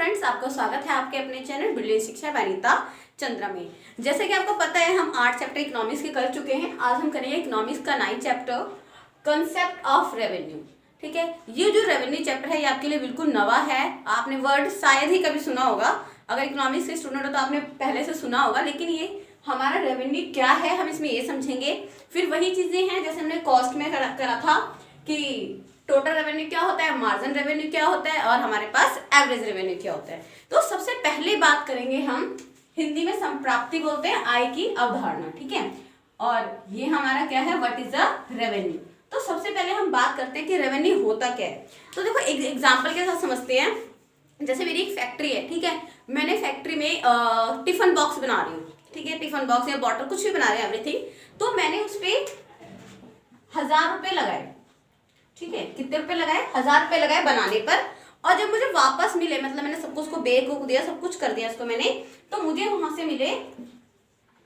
Friends, आपका स्वागत है आपके अपने चैनल बिल्डिंग शिक्षा वनिता चंद्रा में। जैसे कि आपको पता है, हम 8 चैप्टर इकोनॉमिक्स के कर चुके हैं। आज हम करेंगे इकोनॉमिक्स का 9 चैप्टर कंसेप्ट ऑफ रेवेन्यू। ठीक है, ये जो रेवेन्यू चैप्टर है ये आपके लिए बिल्कुल नवा है। आपने वर्ड शायद ही कभी सुना होगा, अगर इकोनॉमिक्स के स्टूडेंट हो तो आपने पहले से सुना होगा, लेकिन ये हमारा रेवेन्यू क्या है हम इसमें ये समझेंगे। फिर वही चीजें हैं जैसे हमने कॉस्ट में करा था कि टोटल रेवेन्यू क्या होता है, मार्जिन रेवेन्यू क्या होता है और हमारे पास एवरेज रेवेन्यू क्या होता है। तो सबसे पहले बात करेंगे हम, हिंदी में संप्राप्ति बोलते हैं, आय की अवधारणा। ठीक है, और ये हमारा क्या है, व्हाट इज अ रेवेन्यू। तो सबसे पहले हम बात करते हैं कि रेवेन्यू होता क्या है। तो देखो एक एग्जाम्पल के साथ समझते हैं। जैसे मेरी एक फैक्ट्री है, ठीक है, मैंने फैक्ट्री में टिफिन बॉक्स बना रही हूँ। ठीक है, टिफिन बॉक्स या बॉटल कुछ भी बना रहे हैं, एवरीथिंग। तो मैंने उस पर 1000 रुपये लगाए। ठीक है, कितने रुपए लगाए, 1000 रुपये लगाए बनाने पर। और जब मुझे वापस मिले, मतलब मैंने सब कुछ को बेक दिया, सब कुछ कर दिया इसको मैंने, तो मुझे वहां से मिले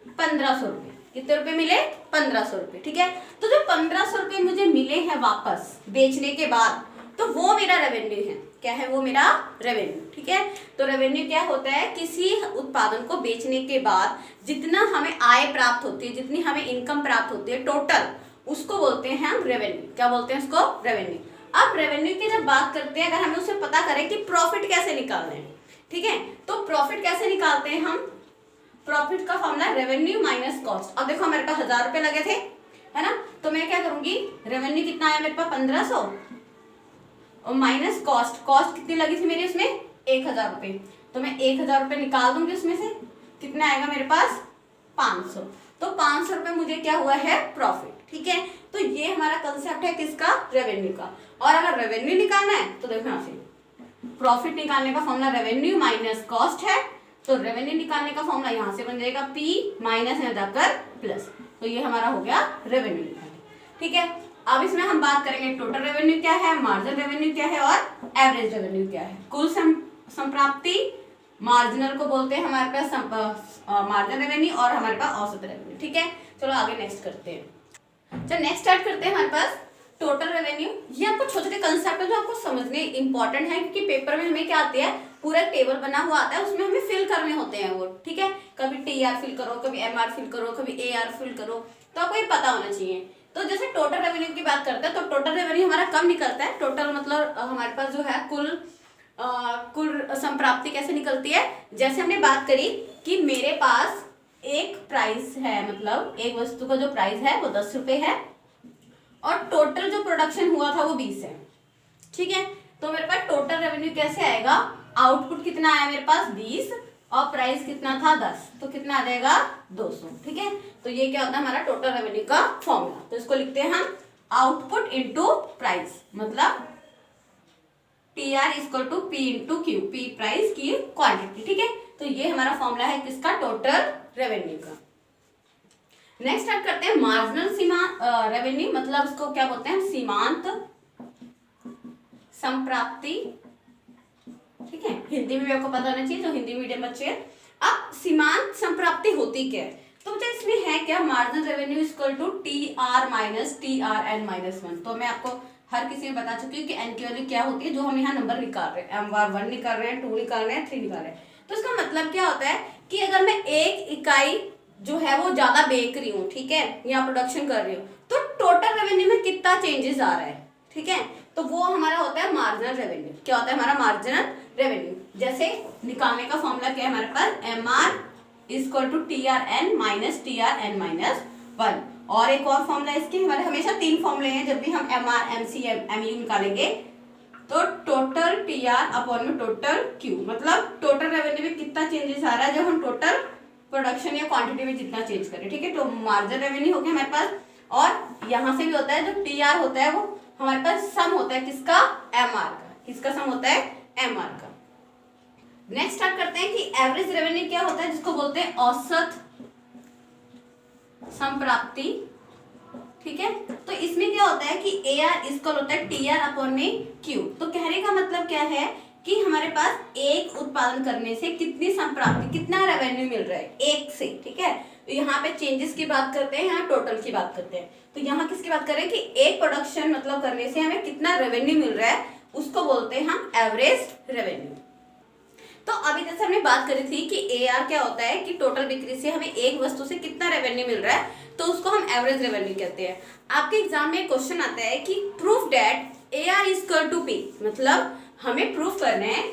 1500 रुपये। कितने रुपए मिले, 1500 रुपये। ठीक है, तो जो 1500 रुपये मुझे मिले हैं वापस बेचने के बाद, तो वो मेरा रेवेन्यू है। क्या है वो, मेरा रेवेन्यू। ठीक है, तो रेवेन्यू क्या होता है, किसी उत्पादन को बेचने के बाद जितना हमें आय प्राप्त होती है, जितनी हमें इनकम प्राप्त होती है टोटल, उसको बोलते हैं हम रेवेन्यू। क्या बोलते हैं उसको, रेवेन्यू। अब रेवेन्यू की जब बात करते हैं, अगर हमें उसे पता करें कि प्रॉफिट कैसे निकालना है, ठीक है, तो प्रॉफिट कैसे निकालते हैं हम, प्रॉफिट का फॉर्मूला रेवेन्यू माइनस कॉस्ट। अब देखो मेरे पास 1000 रुपये लगे थे, है ना, तो मैं क्या करूंगी, रेवेन्यू कितना आया मेरे पास 1500 और माइनस कॉस्ट, कॉस्ट कितनी लगी थी मेरी उसमें 1000 रुपये, तो मैं 1000 रुपये निकाल दूंगी उसमें से, कितना आएगा मेरे पास 500। तो 500 रुपये मुझे क्या हुआ है, प्रॉफिट। ठीक है, तो ये हमारा कंसेप्ट है किसका, रेवेन्यू का। और अगर रेवेन्यू निकालना है तो देखो यहाँ से प्रॉफिट निकालने का फॉर्मूला रेवेन्यू माइनस कॉस्ट है, तो रेवेन्यू निकालने का फॉर्मूला यहाँ से बन जाएगा पी माइनस में जाकर प्लस, तो ये हमारा हो गया रेवेन्यू निकालने। ठीक है, अब इसमें हम बात करेंगे टोटल रेवेन्यू क्या है, मार्जिन रेवेन्यू क्या है और एवरेज रेवेन्यू क्या है। कुल संप्राप्ति, मार्जिनल को बोलते हैं हमारे पास मार्जिन रेवेन्यू, और हमारे पास औसत रेवेन्यू। ठीक है, चलो आगे नेक्स्ट करते हैं। चलो नेक्स्ट स्टार्ट करते हैं हमारे पास टोटल रेवेन्यू। ये आपको छोटे छोटे कंसेप्ट है जो आपको समझने इंपॉर्टेंट है, क्योंकि पेपर में हमें क्या आती है, पूरा टेबल बना हुआ आता है, उसमें हमें फिल करने होते हैं वो। ठीक है, कभी टीआर फिल करो, कभी एमआर फिल करो, कभी एआर फिल करो, तो आपको ये पता होना चाहिए। तो जैसे टोटल रेवेन्यू की बात करते हैं, तो टोटल रेवेन्यू हमारा कब निकलता है, टोटल मतलब हमारे पास जो है कुल संप्राप्ति कैसे निकलती है। जैसे हमने बात करी कि मेरे पास एक प्राइस है, मतलब एक वस्तु का जो प्राइस है वो 10 रुपये है और टोटल जो प्रोडक्शन हुआ था वो 20 है। ठीक है, तो मेरे पास टोटल रेवेन्यू कैसे आएगा, आउटपुट कितना आया मेरे पास 20 और प्राइस कितना था 10, तो कितना आ जाएगा 200। ठीक है, तो ये क्या होता है हमारा टोटल रेवेन्यू का फॉर्मूला। तो इसको लिखते हैं हम आउटपुट इंटू प्राइस, मतलब PR equal to P into Q, P price की क्वांटिटी। ठीक है, तो ये हमारा फॉर्मूला है किसका, टोटल रेवेन्यू का। नेक्स्ट स्टार्ट करते हैं मार्जिनल रेवेन्यू, मतलब इसको क्या बोलते हैं, सीमांत संप्राप्ति। ठीक है, हिंदी में भी आपको पता होना चाहिए जो हिंदी मीडियम बच्चे हैं। अब सीमांत संप्राप्ति होती क्या है, तो मुझे इसमें है क्या, marginal revenue equal to TR minus TRN minus 1। तो मैं आपको हर किसी में बता चुकी हूँ कि एन की वैल्यू क्या होती है, जो हम यहाँ नंबर निकाल रहे हैं, M1 निकाल रहे हैं, 2 निकाल रहे हैं, 3 निकाल रहे हैं। तो इसका मतलब क्या होता है कि अगर मैं एक इकाई जो है वो ज्यादा बेच रही हूँ, ठीक है, या प्रोडक्शन कर रही हूँ, तो टोटल रेवेन्यू में कितना चेंजेस आ रहा है। ठीक है, तो वो हमारा होता है मार्जिनल रेवेन्यू। क्या होता है हमारा मार्जिनल रेवेन्यू। जैसे निकालने का फॉर्मूला क्या है हमारे पास, MR equal to TRN minus TRN minus 1। और एक और फॉर्मूला इसके, हमारे हमेशा 3 फॉर्मूले हैं जब भी हम MR MC MU निकालेंगे, तो टोटल TR अपॉन में टोटल Q, मतलब टोटल रेवेन्यू में कितना चेंजेस आ रहा है जब हम टोटल प्रोडक्शन या क्वांटिटी में जितना चेंज करें। ठीक है, तो मार्जिन रेवेन्यू हो गया हमारे पास। और यहाँ से भी होता है जो TR होता है वो हमारे पास सम होता है किसका, MR का। किसका सम होता है, MR का। नेक्स्ट स्टार्ट करते हैं कि एवरेज रेवेन्यू क्या होता है, जिसको बोलते हैं औसत संप्राप्ति। ठीक है, तो इसमें क्या होता है कि AR इक्वल होता है TR अपॉन में Q। तो कहने का मतलब क्या है कि हमारे पास एक उत्पादन करने से कितनी संप्राप्ति, कितना रेवेन्यू मिल रहा है एक से। ठीक है, तो यहाँ पे चेंजेस की बात करते हैं, यहाँ टोटल की बात करते हैं। तो यहाँ किसकी बात करें कि एक प्रोडक्शन मतलब करने से हमें कितना रेवेन्यू मिल रहा है, उसको बोलते हैं हम एवरेज रेवेन्यू। तो अभी जैसे हमने बात करी थी कि AR क्या होता है कि टोटल बिक्री से हमें एक वस्तु से कितना रेवेन्यू मिल रहा है, तो उसको हम एवरेज रेवेन्यू कहते हैं। आपके एग्जाम में क्वेश्चन आता है कि proof that AR is equal to P, मतलब हमें प्रूफ करना है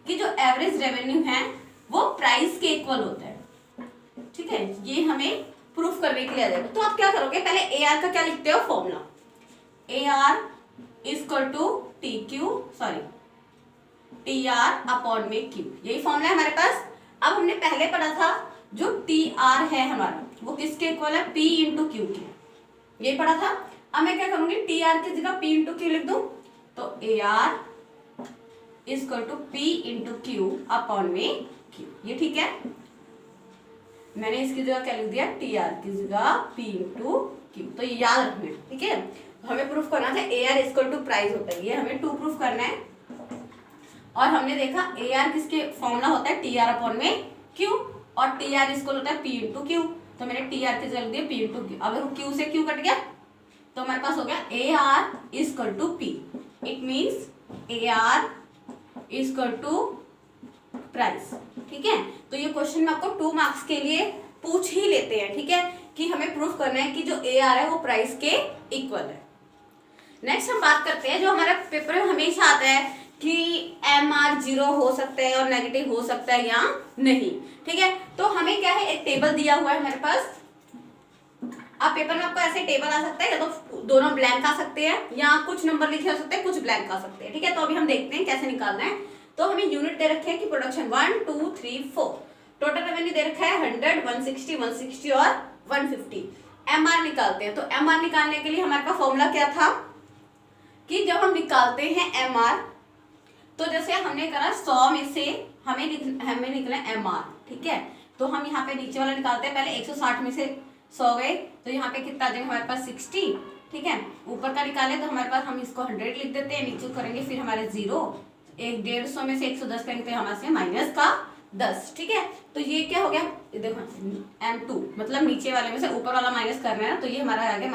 कि जो एवरेज रेवेन्यू है वो प्राइस के इक्वल होता है। ठीक है, ये हमें प्रूफ करने के लिए आ जाएगा। तो आप क्या करोगे, पहले AR का क्या लिखते हो, formula AR equal to TR upon में Q, यही फॉर्मूला है हमारे पास। अब हमने पहले पढ़ा था जो TR है हमारा वो किसके इक्वल है, P इंटू Q के, यही पढ़ा था। अब मैं क्या करूंगी, TR की जगह P इंटू Q लिख दूं, तो AR equal to P into Q upon में Q, ये ठीक है। मैंने इसकी जगह क्या लिख दिया, TR की जगह P इंटू Q, तो ये याद रखना है, ठीक है। हमें प्रूफ करना था AR इक्वल टू प्राइस होता है, ये हमें 2 प्रूफ करना है। और हमने देखा AR किसके फॉर्मूला होता है, TR अपॉन में Q, और TR इक्वल होता है P इंटू Q, तो मैंने TR की जगह लिख दिया P इंटू Q। अगर Q से Q कट गया तो हमारे पास हो गया AR equal to P, it means AR equal to price, ठीक है। तो ये क्वेश्चन में आपको 2 मार्क्स के लिए पूछ ही लेते हैं, ठीक है, कि हमें प्रूफ करना है कि जो AR है वो प्राइस के इक्वल है। नेक्स्ट हम बात करते हैं जो हमारे पेपर में हमेशा आता है कि MR 0 हो सकता है और नेगेटिव हो सकता है या नहीं, ठीक है। तो हमें क्या है, एक टेबल दिया हुआ है हमारे पास। अब पेपर में आपको ऐसे टेबल आ सकता है, या तो दोनों ब्लैंक आ सकते हैं या कुछ नंबर लिखे हो सकते हैं, कुछ ब्लैंक आ सकते हैं, ठीक है। तो अभी हम देखते हैं कैसे निकालना है। तो हमें यूनिट दे रखे हैं कि प्रोडक्शन 1 2 3 4, टोटल रेवेन्यू दे रखा है 100 160 160 और 150। MR निकालते हैं, तो MR निकालने के लिए हमारे पास फॉर्मूला क्या था कि जब हम निकालते हैं MR, तो जैसे हमने करा 100 में से हमें निकला MR, ठीक है। तो हम यहाँ पे नीचे वाला निकालते हैं, पहले 160 में से 100 गए, तो यहाँ पे कितना आ जाएगा हमारे पास 60, ठीक है। ऊपर का निकाले तो हमारे पास हम इसको 100 लिख देते हैं, नीचे करेंगे फिर हमारे 0, 150 में से 110 करेंगे तो हमारे से माइनस का 10, ठीक है। तो ये क्या हो गया, देखो M2, मतलब नीचे वाले में से ऊपर वाला माइनस करना है ना, तो ये हमारा आ गया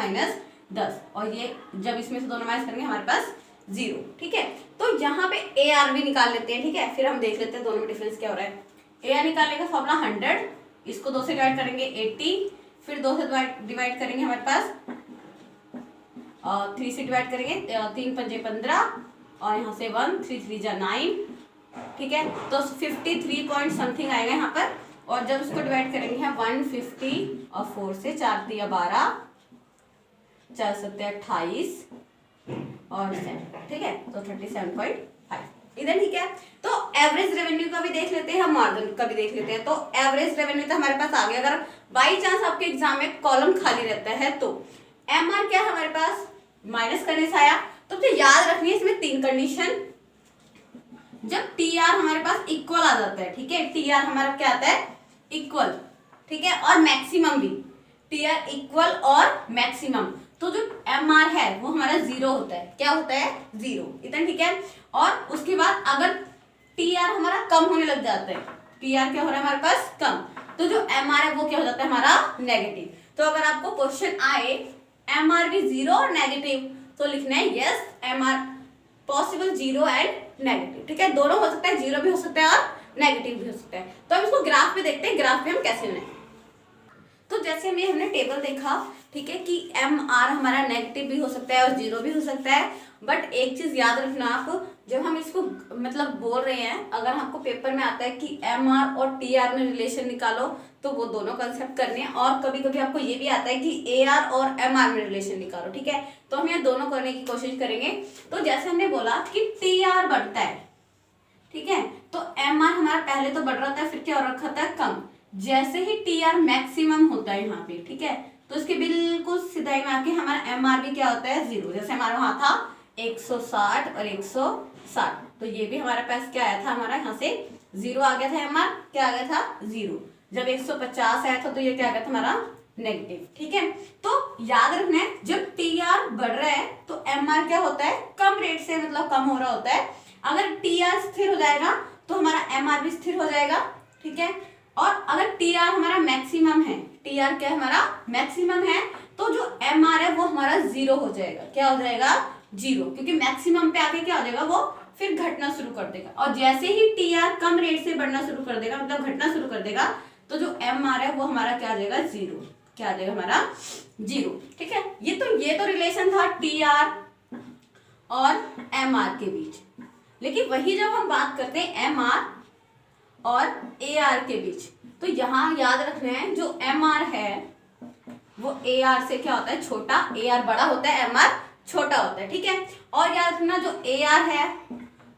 -10, और ये जब इसमें से दोनों माइनस करेंगे हमारे पास 0, ठीक है। तो यहाँ पे AR भी निकाल लेते हैं, ठीक है, फिर हम देख लेते हैं दोनों में डिफरेंस क्या हो रहा है। AR निकालने का फॉर्मूला 100, इसको 2 से डिवाइड करेंगे 80, फिर 2 से डिवाइड करेंगे हमारे पास 3 से डिवाइड करेंगे 3 पंजे 15, और यहाँ से 1 3 3 जा 9, ठीक है। तो 53 पॉइंट समथिंग आएगा यहाँ पर, और जब उसको डिवाइड करेंगे हम 150 और 4 से 4 दिया 12 4 7 28 और 7, ठीक है, तो 37.5 इधर, ठीक है। तो एवरेज रेवेन्यू का भी देख लेते हैं, हम मार्जिन का भी देख लेते हैं। तो एवरेज रेवेन्यू तो हमारे पास आ गया। अगर बाई चांस आपके एग्जाम में कॉलम खाली रहता है तो MR क्या है हमारे पास, माइनस करने से आया, तो मुझे याद रखनी है इसमें 3 कंडीशन। जब TR हमारे पास इक्वल आ जाता है, ठीक है, TR हमारा क्या आता है, इक्वल, ठीक है, और मैक्सिमम भी, TR इक्वल और मैक्सिमम, तो जो MR है वो हमारा 0 होता है, क्या होता है, 0, इतना, ठीक है। और उसके बाद अगर TR हमारा कम होने लग जाता है, TR क्या हो रहा है हमारे पास, कम, तो जो MR है वो क्या हो जाता है हमारा, नेगेटिव। तो अगर आपको क्वेश्चन आए MR भी 0 और नेगेटिव, तो लिखना है yes MR possible 0 and negative, ठीक है, दोनों हो सकता है, 0 भी हो सकता है और नेगेटिव भी हो सकता है। तो हम इसको ग्राफ पे देखते हैं, ग्राफ पे हम कैसे बनाएं। तो जैसे हमने टेबल देखा, ठीक है, कि MR हमारा नेगेटिव भी हो सकता है और 0 भी हो सकता है, बट एक चीज याद रखना आप, जब हम इसको मतलब बोल रहे हैं, अगर आपको पेपर में आता है कि MR और TR में रिलेशन निकालो, तो वो दोनों कंसेप्ट करने हैं, और कभी कभी आपको ये भी आता है कि AR और MR में रिलेशन निकालो, ठीक है, तो हम ये दोनों करने की कोशिश करेंगे। तो जैसे हमने बोला कि TR बढ़ता है, ठीक है, तो MR हमारा पहले तो बढ़ रहा था, फिर क्या हो रखा था, कम। जैसे ही TR मैक्सिमम होता है यहाँ पे, ठीक है, तो इसके बिल्कुल सिधाई में आके हमारा MR भी क्या होता है, 0। जैसे हमारा वहां था 160 और 160, तो ये भी हमारे पास क्या आया था, हमारा यहाँ से 0 आ गया था, MR क्या आ गया था, 0। जब 150 आया था तो ये क्या आ गया था हमारा, नेगेटिव, ठीक है। तो याद रखना है, जब TR बढ़ रहा है तो MR क्या होता है, कम रेट से, मतलब कम हो रहा होता है। अगर TR स्थिर हो जाएगा तो हमारा MR भी स्थिर हो जाएगा, ठीक है। और अगर TR हमारा मैक्सिमम है, TR क्या है हमारा, मैक्सिमम है, तो जो MR है वो हमारा 0 हो जाएगा, क्या हो जाएगा, 0, क्योंकि मैक्सिमम पे आके क्या हो जाएगा, वो फिर घटना शुरू कर देगा, और जैसे ही टीआर कम रेट से बढ़ना शुरू कर देगा, मतलब घटना शुरू कर देगा, तो जो एमआर है वो हमारा क्या आ जाएगा, जीरो। क्या आ जाएगा हमारा, जीरो। ठीक है, ये तो रिलेशन था टीआर और एमआर के बीच। लेकिन वही जब हम बात करते हैं एमआर और एआर के बीच, तो यहाँ याद रखना है जो एमआर है वो एआर से क्या होता है, छोटा। एआर बड़ा होता है, एमआर छोटा होता है। ठीक है, और याद रखना जो एआर है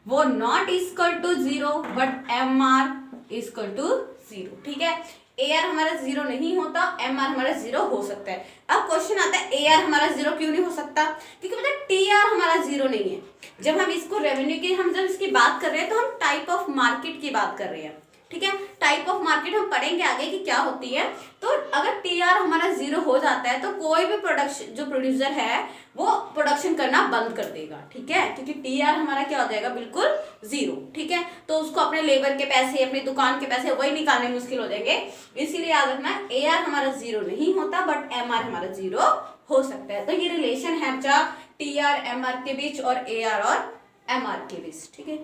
वो not equal to zero but MR equal to zero. ठीक है, एआर हमारा जीरो नहीं होता, एमआर हमारा जीरो हो सकता है। अब क्वेश्चन आता है एआर हमारा जीरो क्यों नहीं हो सकता, क्योंकि मतलब टीआर हमारा जीरो नहीं है। जब हम इसको रेवेन्यू की जब इसकी बात कर रहे हैं तो हम टाइप ऑफ मार्केट की बात कर रहे हैं। ठीक है, टाइप ऑफ मार्केट हम पढ़ेंगे आगे कि क्या होती है। तो अगर टीआर हमारा जीरो हो जाता है तो कोई भी प्रोडक्शन जो प्रोड्यूसर है वो प्रोडक्शन करना बंद कर देगा। ठीक है, क्योंकि टीआर हमारा क्या हो जाएगा, बिल्कुल जीरो। ठीक है, तो उसको अपने लेबर के पैसे, अपनी दुकान के पैसे वही निकालने मुश्किल हो जाएंगे। इसीलिए याद रखना एआर हमारा जीरो नहीं होता बट एमआर हमारा जीरो हो सकता है। तो ये रिलेशन है बच्चा टीआर एमआर के बीच और एआर और एमआर के बीच। ठीक है,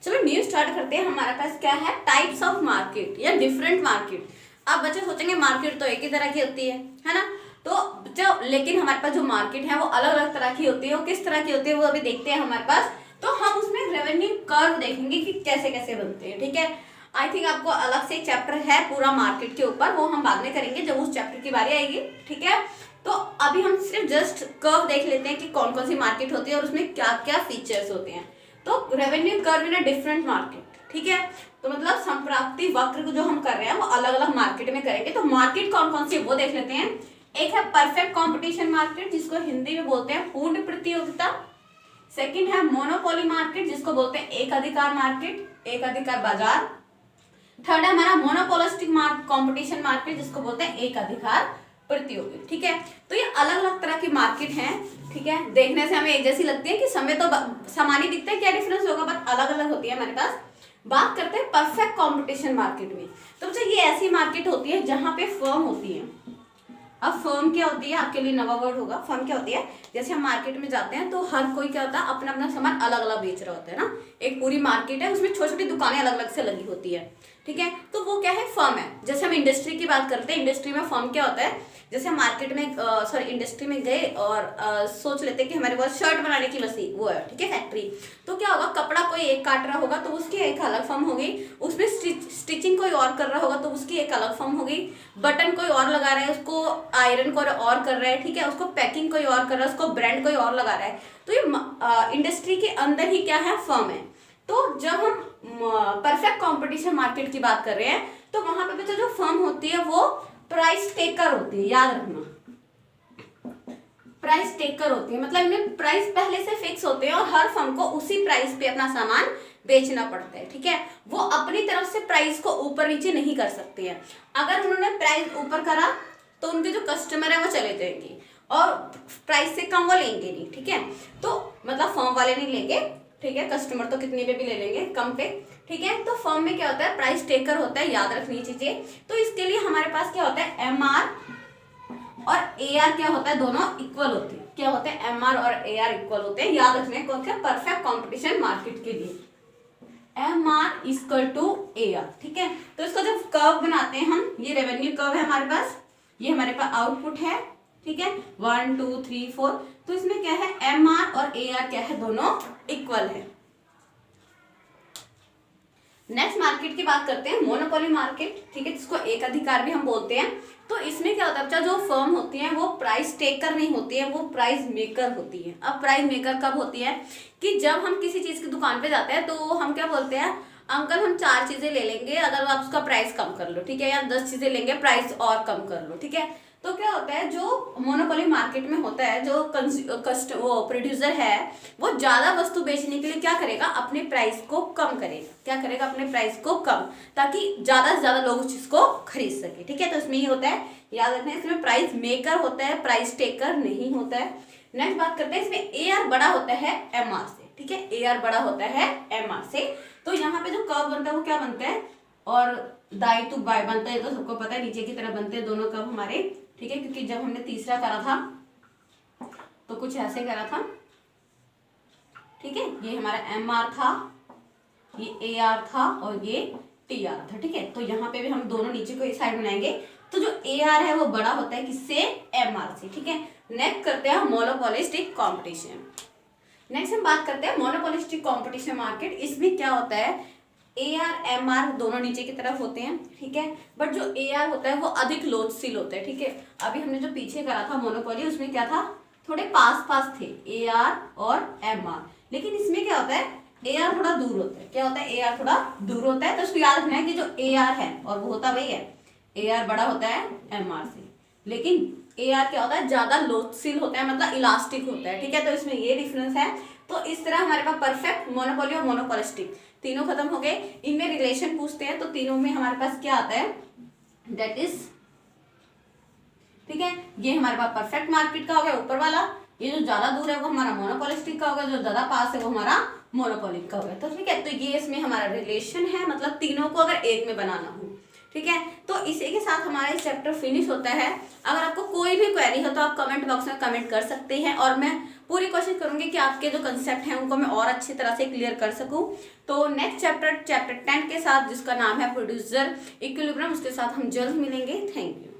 चलो न्यू स्टार्ट करते हैं। हमारे पास क्या है, टाइप्स ऑफ मार्केट या डिफरेंट मार्केट। अब बच्चे सोचेंगे मार्केट तो एक ही तरह की होती है ना, तो जो लेकिन हमारे पास जो मार्केट है वो अलग अलग तरह की होती है। वो किस तरह की होती है वो अभी देखते हैं हमारे पास। तो हम उसमें रेवेन्यू कर्व देखेंगे कि कैसे कैसे बनते हैं। ठीक है, आई थिंक आपको अलग से चैप्टर है पूरा मार्केट के ऊपर, वो हम बाद में करेंगे जब उस चैप्टर की बारी आएगी। ठीक है, तो अभी हम सिर्फ जस्ट कर्व देख लेते हैं कि कौन कौन सी मार्केट होती है और उसमें क्या क्या फीचर्स होते हैं। तो revenue curve in a different market. ठीक है, तो मतलब संप्राप्ति वक्र को जो हम कर रहे हैं वो अलग अलग मार्केट में करेंगे। तो मार्केट कौन कौन सी है वो देख लेते हैं। एक है परफेक्ट कंपटीशन मार्केट, जिसको हिंदी में बोलते हैं पूर्ण प्रतियोगिता। सेकंड है मोनोपोली मार्केट, जिसको बोलते हैं एक अधिकार मार्केट, एक अधिकार बाजार। थर्ड है हमारा मोनोपोलिस्टिक कंपटीशन मार्केट, जिसको बोलते हैं एक अधिकार प्रतियोगी। ठीक है, तो ये अलग अलग तरह की मार्केट हैं। ठीक है, देखने से हमें एक जैसी लगती है कि समय तो समान ही दिखता है, क्या डिफरेंस होगा, बट अलग अलग होती है हमारे पास। बात करते हैं परफेक्ट कंपटीशन मार्केट में। तो बच्चा ये ऐसी मार्केट होती है जहां पे फर्म होती है। अब फर्म क्या होती है, आपके लिए नवा वर्ड होगा। फर्म क्या होती है, जैसे हम मार्केट में जाते हैं तो हर कोई क्या होता है अपना अपना सामान अलग अलग बेच रहा होता है ना। एक पूरी मार्केट है, उसमें छोटी छोटी दुकानें अलग अलग से लगी होती है। ठीक है, तो वो क्या है, फर्म है। जैसे हम इंडस्ट्री की बात करते हैं, इंडस्ट्री में फर्म क्या होता है, जैसे हम मार्केट में सॉरी इंडस्ट्री में गए और सोच लेते हैं कि हमारे पास शर्ट बनाने की मशीन वो है। ठीक है, फैक्ट्री। तो क्या होगा, कपड़ा कोई एक काट रहा होगा तो उसकी एक अलग फर्म हो गई, उसमें स्टिचिंग कोई और कर रहा होगा तो उसकी एक अलग फर्म हो गई, बटन कोई और लगा रहा है, उसको आयरन कोई और कर रहा है। ठीक है, उसको पैकिंग कोई और कर रहा है, उसको ब्रांड कोई और लगा रहा है। तो ये इंडस्ट्री के अंदर ही क्या है, फर्म है। तो जब हम परफेक्ट कंपटीशन मार्केट की बात कर रहे हैं तो वहां पे बच्चा जो फर्म होती है वो प्राइस टेकर होती है। याद रखना, प्राइस टेकर होती है, मतलब इनमें प्राइस पहले से फिक्स होते हैं और हर फर्म को उसी प्राइस पे अपना सामान बेचना पड़ता है। ठीक है, वो अपनी तरफ से प्राइस को ऊपर नीचे नहीं कर सकते हैं। अगर उन्होंने प्राइस ऊपर करा तो उनके जो कस्टमर है वो चले जाएंगे और प्राइस से कम वो लेंगे नहीं। ठीक है, तो मतलब फर्म वाले नहीं लेंगे। ठीक है, कस्टमर तो कितने पे भी ले लेंगे, कम पे। ठीक है, तो फर्म में क्या होता है, प्राइस टेकर होता है। याद रखनी चीजें। तो इसके लिए हमारे पास क्या होता है, एमआर और एआर क्या होता है, दोनों इक्वल होते हैं। क्या होते हैं, एमआर और एआर इक्वल होते हैं। याद रखने कौन सा, परफेक्ट कंपटीशन मार्केट के लिए एमआर इक्वल टू एआर। ठीक है, तो इसको जब कर्व बनाते हैं हम, ये रेवेन्यू कर्व है हमारे पास, ये हमारे पास आउटपुट है। ठीक है, 1 2 3 4। तो इसमें क्या है, एमआर और एआर क्या है, दोनों इक्वल है। नेक्स्ट मार्केट की बात करते हैं, मोनोपोली मार्केट। ठीक है, जिसको एक अधिकार भी हम बोलते हैं। तो इसमें क्या होता है बच्चा, जो फर्म होती है वो प्राइस टेकर नहीं होती है, वो प्राइस मेकर होती है। अब प्राइस मेकर कब होती है, कि जब हम किसी चीज की दुकान पे जाते हैं तो हम क्या बोलते हैं, अंकल हम 4 चीजें ले लेंगे, अगर आप उसका प्राइस कम कर लो। ठीक है, या 10 चीजें लेंगे, प्राइस और कम कर लो। ठीक है, तो क्या होता है, जो मोनोपोली मार्केट में होता है, जो वो प्रोड्यूसर है वो ज्यादा वस्तु बेचने के लिए क्या करेगा, अपने प्राइस को कम करेगा। क्या करेगा, अपने प्राइस को कम, ताकि ज्यादा से ज्यादा लोग उस चीज को खरीद सके। ठीक है, तो इसमें ये होता है, याद रखना है, इसमें प्राइस मेकर होता है, प्राइस टेकर नहीं होता है। नेक्स्ट बात करते हैं, इसमें एआर बड़ा होता है एमआर से। ठीक है, एआर बड़ा होता है एमआर से। तो यहाँ पे जो कर्व बनता है वो क्या बनता है, और दाई टू बाय बनता है, तो सबको पता है, नीचे की तरफ बनते हैं दोनों कर्व हमारे। ठीक है, क्योंकि जब हमने तीसरा करा था तो कुछ ऐसे करा था। ठीक है, ये हमारा एम आर था, ये ए आर था और ये टी आर था। ठीक है, तो यहाँ पे भी हम दोनों नीचे को इस साइड बनाएंगे, तो जो ए आर है वो बड़ा होता है किससे, एम आर से। ठीक है, नेक्स्ट करते हैं मोनोपोलिस्टिक कंपटीशन। नेक्स्ट हम बात करते हैं मोनोपोलिस्टिक कंपटीशन मार्केट। इसमें क्या होता है, ए आर एम आर दोनों नीचे की तरफ होते हैं। ठीक है, बट जो ए आर होता है वो अधिक लोचशील होता है। ठीक है, अभी हमने जो पीछे करा था मोनोपोली, उसमें क्या था, थोड़े पास पास थे ए आर और एम आर, लेकिन इसमें क्या होता है, ए आर थोड़ा दूर होता है। क्या होता है, ए आर थोड़ा दूर होता है। तो उसको याद रखना है कि जो ए आर है, और वो होता वही है, ए आर बड़ा होता है एम आर से, लेकिन ए आर क्या होता है, ज्यादा लोचशील होता है, मतलब इलास्टिक होता है। ठीक है, तो इसमें ये डिफरेंस है। तो इस तरह हमारे पास परफेक्ट, मोनोपोली और मोनोपोलिस्टिक तीनों खत्म हो गए। इनमें रिलेशन पूछते हैं, तो तीनों में हमारे पास क्या आता है, दैट इज, ठीक है, ये हमारे पास परफेक्ट मार्केट का हो गया ऊपर वाला, ये जो ज्यादा दूर है वो हमारा मोनोपोलिस्टिक का होगा, जो ज्यादा पास है वो हमारा मोनोपोलिक का होगा। तो ठीक है, तो ये इसमें हमारा रिलेशन है, मतलब तीनों को अगर एक में बनाना हो। ठीक है, तो इसी के साथ हमारा इस चैप्टर फिनिश होता है। अगर आपको कोई भी क्वेरी हो तो आप कमेंट बॉक्स में कमेंट कर सकते हैं, और मैं पूरी कोशिश करूंगी कि आपके जो कंसेप्ट हैं उनको मैं और अच्छी तरह से क्लियर कर सकूं। तो नेक्स्ट चैप्टर 10 के साथ, जिसका नाम है प्रोड्यूसर इक्विलिब्रियम, उसके साथ हम जल्द मिलेंगे। Thank you.